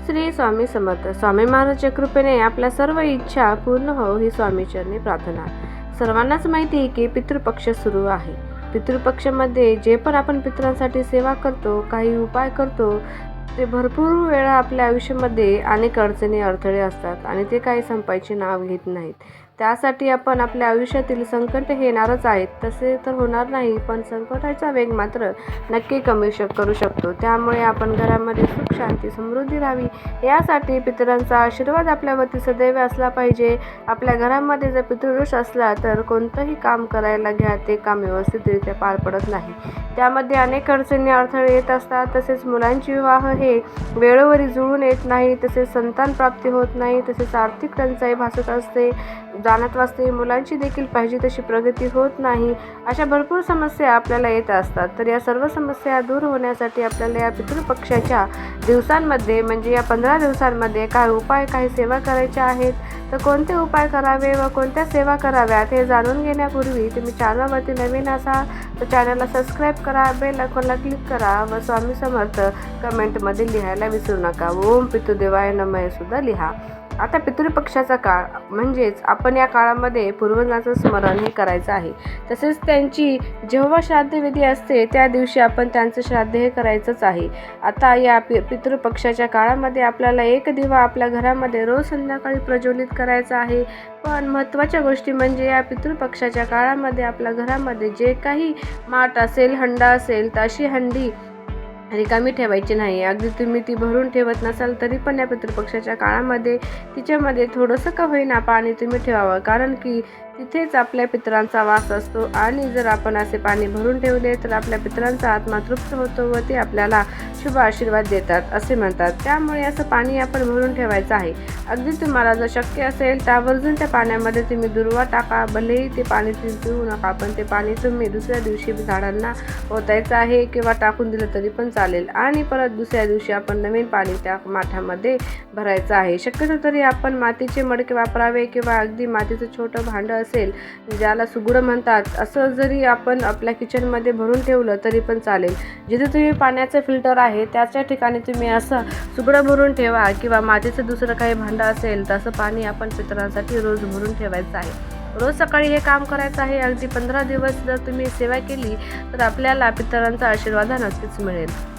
श्री स्वामी समर्थ. स्वामी महाराजच्या कृपेने आपल्या सर्व इच्छा पूर्ण हो ही स्वामीचरणी प्रार्थना. सर्वांनाच माहिती आहे की पितृपक्ष सुरू आहे. पितृपक्षामध्ये जे पण आपण पितरांसाठी सेवा करतो, काही उपाय करतो, ते भरपूर वेळा आपल्या आयुष्यामध्ये अनेक अडचणी अडथळे असतात आणि ते काही संपायचे नाव घेत नाहीत. त्यासाठी आपण आपल्या आयुष्यातील संकट हे येणारच आहेत, तसे तर होणार नाही, पण संकटाचा वेग मात्र नक्की कमी करू शकतो. त्यामुळे आपण घरामध्ये सुख शांती समृद्धी राहावी यासाठी पितरांचा आशीर्वाद आपल्यावरती सदैव असला पाहिजे. आपल्या घरामध्ये जर पितृदोष असला तर कोणतंही काम करायला घ्या, ते काम व्यवस्थितरित्या पार पडत नाही. त्यामध्ये अनेक अडचणी अडथळे येत असतात. तसेच मुलांचे विवाह हे वेळोवेळी जुळून येत नाही, तसेच संतान प्राप्ती होत नाही, तसेच आर्थिक टंचाई भासत असते, जाणत असते, मुलांची देखील पाहिजे तशी प्रगती होत नाही. अशा भरपूर समस्या आपल्याला येत असतात. तर या सर्व समस्या दूर होण्यासाठी आपल्याला या पितृपक्षाच्या दिवसांमध्ये म्हणजे या 15 दिवसांमध्ये काय उपाय, काही सेवा करायच्या आहेत. तर कोणते उपाय करावे व कोणत्या सेवा कराव्यात हे जाणून घेण्यापूर्वी तुम्ही चॅनलवरती नवीन असाल तर चॅनलला सबस्क्राईब करा, बेल आयकॉनला क्लिक करा व स्वामी समर्थ कमेंटमध्ये लिहायला विसरू नका. ओम पितृदेवाय नमः सुद्धा लिहा. आता पितृपक्षाचा काळ म्हणजेच आपण या काळामध्ये पूर्वजांचं स्मरण हे करायचं आहे. तसेच त्यांची जेव्हा श्राद्धविधी असते त्या दिवशी आपण त्यांचं श्राद्ध हे करायचंच आहे. आता या पितृपक्षाच्या काळामध्ये आपल्याला एक दिवा आपल्या घरामध्ये रोज संध्याकाळी प्रज्वलित करायचा आहे. पण महत्त्वाच्या गोष्टी म्हणजे या पितृपक्षाच्या काळामध्ये आपल्या घरामध्ये जे काही माठ असेल, हंडा असेल, तर अशी हंडी रिकामी ठेवायची नाही. अगदी तुम्ही ती भरून ठेवत नसाल तरी पण या पितृपक्षाच्या काळामध्ये तिच्यामध्ये थोडंसं का होईना पाणी तुम्ही ठेवावं, कारण की तिथेच आपल्या पितरांचा वास असतो आणि जर आपण असे पाणी भरून ठेवले तर आपल्या पितरांचा आत्मा तृप्त होतो व ते आपल्याला शुभ आशीर्वाद देतात असे म्हणतात. त्यामुळे असं पाणी आपण भरून ठेवायचं आहे. अगदी तुम्हाला जर शक्य असेल तर आवर्जून त्या पाण्यामध्ये तुम्ही दुर्वा टाका. भलेही ते पाणी तुम्ही पिऊ नका, पण ते पाणी तुम्ही दुसऱ्या दिवशी झाडांना ओतायचं आहे किंवा टाकून दिलं तरी पण चालेल आणि परत दुसऱ्या दिवशी आपण नवीन पाणी त्या माठामध्ये भरायचं आहे. शक्यतो तरी आपण मातीचे मडके वापरावे किंवा अगदी मातीचं छोटं भांडं असेल ज्याला सुगडं म्हणतात, असं जरी आपण आपल्या किचनमध्ये भरून ठेवलं तरी पण चालेल. जिथे तुम्ही पाण्याचं फिल्टर आहे त्याच्या ठिकाणी तुम्ही असं सुगडं भरून ठेवा किंवा मातीचं दुसरं काही भांडं असेल तसं पाणी आपण पितरांसाठी रोज भरून ठेवायचं आहे. रोज सकाळी हे काम करायचं आहे. अगदी 15 दिवस जर तुम्ही सेवा केली तर आपल्याला पितरांचा आशीर्वाद नक्कीच मिळेल.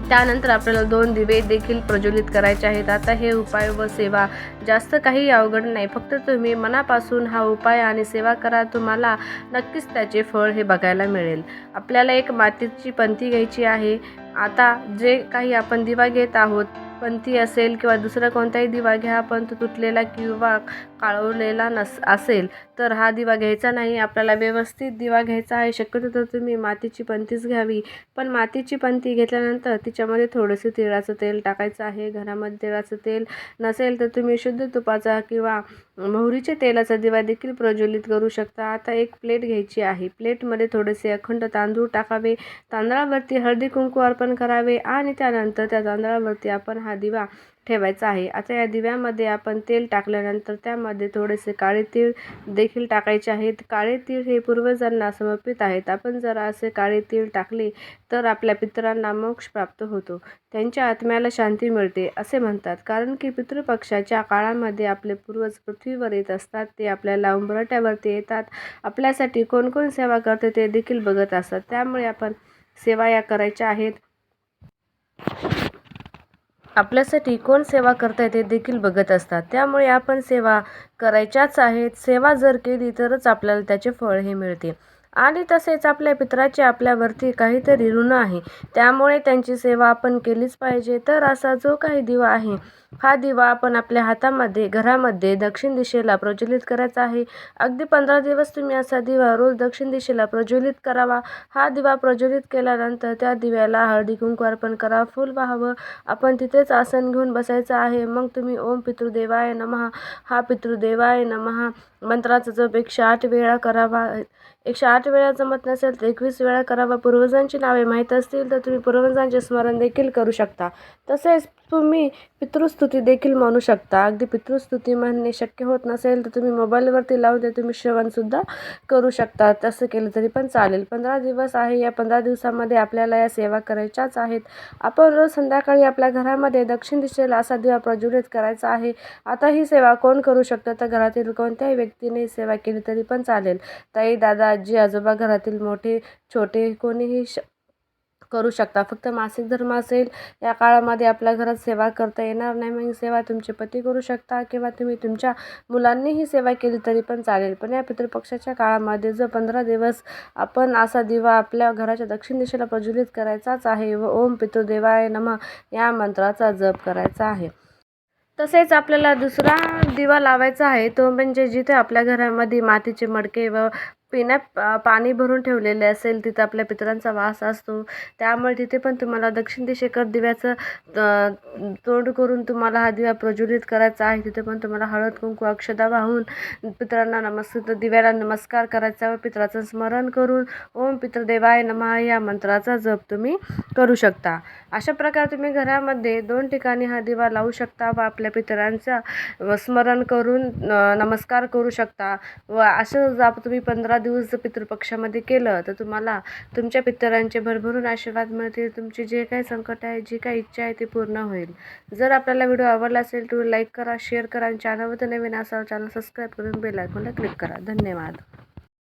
त्यानंतर आपल्याला 2 दिवे देखील प्रज्वलित करायचे आहेत. आता हे उपाय व सेवा जास्त काही अवघड नाही, फक्त तुम्ही मनापासून हा उपाय आणि सेवा करा, तुम्हाला नक्कीच त्याचे फळ हे बघायला मिळेल. आपल्याला एक मातीची पंती घ्यायची आहे. आता जे काही आपण दिवा घेत आहोत, पंती असेल किंवा दुसरा कोणताही दिवा घ्या, पण तो तुटलेला किंवा काळवलेला असेल तर हा दिवा घ्यायचा नाही. आपल्याला व्यवस्थित दिवा घ्यायचा आहे. शक्यतो तर तुम्ही मातीची पंतीच घ्यावी. पण मातीची पंती घेतल्यानंतर तिच्यामध्ये थोडंसं तिळाचं तेल टाकायचं आहे. घरामध्ये तिळाचं तेल नसेल तर तुम्ही शुद्ध तुपाचा किंवा मोहरीच्या तेलाचा दिवा देखील प्रज्वलित करू शकता. आता एक प्लेट घ्यायची आहे. प्लेटमध्ये थोडेसे अखंड तांदूळ टाकावे. तांदळावरती हळदी कुंकू अर्पण करावे आणि त्यानंतर त्या तांदळावरती आपण हा दिवा ठेवायचा आहे. आता या दिव्यामध्ये आपण तेल टाकल्यानंतर त्यामध्ये थोडेसे काळे तीळ देखील टाकायचे आहेत. काळे तीळ हे पूर्वजांना समर्पित आहेत. आपण जर असे काळे तीळ टाकले तर आपल्या पितरांना मोक्ष प्राप्त होतो, त्यांच्या आत्म्याला शांती मिळते असे म्हणतात. कारण की पितृपक्षाच्या काळामध्ये आपले पूर्वज पृथ्वीवर येत असतात. ते आपल्याला उंबरठ्यावरती येतात. आपल्यासाठी कोण कोण सेवा करते ते देखील बघत असतात. त्यामुळे आपण सेवा या करायच्या आहेत. आपल्यासाठी कोण सेवा करताय ते देखील बघत असतात. त्यामुळे आपण सेवा करायच्याच आहेत. सेवा जर केली तरच आपल्याला त्याचे फळ हे मिळते. आणि तसेच आपल्या पितराचे आपल्यावरती काहीतरी ऋण आहे, त्यामुळे त्यांची सेवा आपण केलीच पाहिजे. तर असा जो काही दिवा आहे, हा दिवा आपण आपल्या हातामध्ये घरामध्ये दक्षिण दिशेला प्रज्वलित करायचा आहे. अगदी 15 दिवस तुम्ही असा दिवा रोज दक्षिण दिशेला प्रज्वलित करावा. हा दिवा प्रज्वलित केल्यानंतर त्या दिव्याला हळदी कुंकू अर्पण करा, फूल वाहावं. आपण तिथेच आसन घेऊन बसायचं आहे. मग तुम्ही ओम पितृदेवाय नमः, हा पितृदेवाय नमः मंत्राचा जप 108 वेळा करावा. 108 वेळा जमत नसेल तर 21 वेळा करा व पूर्वजांची नावे माहीत असतील तर तुम्ही पूर्वजांचे स्मरण देखील करू शकता. तसेच तुम्ही पितृस्तुती देखील म्हणू शकता. अगदी पितृस्तुती म्हणणे शक्य होत नसेल तर तुम्ही मोबाईलवरती लावून ते तुम्ही श्रवणसुद्धा करू शकता. तसं केलं तरी पण चालेल. 15 दिवस आहे. या 15 दिवसामध्ये आपल्याला या सेवा करायच्याच आहेत. आपण रोज संध्याकाळी आपल्या घरामध्ये दक्षिण दिशेला असा दिवा प्रज्वलित करायचा आहे. आता ही सेवा कोण करू शकतं तर घरातील कोणत्याही व्यक्तीने सेवा केली तरी पण चालेल. ताई, दादा, आजी, आजोबा, घरातील मोठे छोटे कोणीही करू शकता. फक्त मासिक धर्म असेल या काळामध्ये आपल्या घरात सेवा करता येणार नाही. मग ही सेवा तुमचे पती करू शकता किंवा तुम्ही तुमच्या मुलांनी ही सेवा केली तरी पण चालेल. पण या पितृपक्षाच्या काळामध्ये जो 15 दिवस आपण असा दिवा आपल्या घराच्या दक्षिण दिशेला प्रज्वलित करायचाच आहे व ओम पितृदेवाय नमः या मंत्राचा जप करायचा आहे. तसेच आपल्याला दुसरा दिवा लावायचा आहे तो म्हणजे जिथे आपल्या घरामध्ये मातीचे मडके व पाणी भरून ठेवलेले असेल तिथं आपल्या पितरांचा वास असतो. त्यामुळे तिथे पण तुम्हाला दक्षिण दिशेकडे दिव्याचं तोंड करून तुम्हाला हा दिवा प्रज्वलित करायचा आहे. तिथे पण तुम्हाला हळद कुंकू अक्षदा वाहून पितरांना दिव्याला नमस्कार करायचा व पितराचं स्मरण करून ओम पितृदेवाय नमः या मंत्राचा जप तुम्ही करू शकता. अशा प्रकारे तुम्ही घरामध्ये 2 ठिकाणी हा दिवा लावू शकता व आपल्या पितरांचा स्मरण करून नमस्कार करू शकता. व असं जर तुम्ही 15 दिवस पितृपक्षामध्ये केलं तर तुम्हाला तुमच्या पितरांचे भरभरून आशीर्वाद मिळतील. तुमची जे काही संकट आहे, जी काही इच्छा आहे ती पूर्ण होईल. जर आपल्याला व्हिडिओ आवडला असेल तर लाईक करा, शेअर करा आणि चॅनलवर नवीन असाल चॅनल सबस्क्राईब करून बेल आयकॉनला क्लिक करा. धन्यवाद.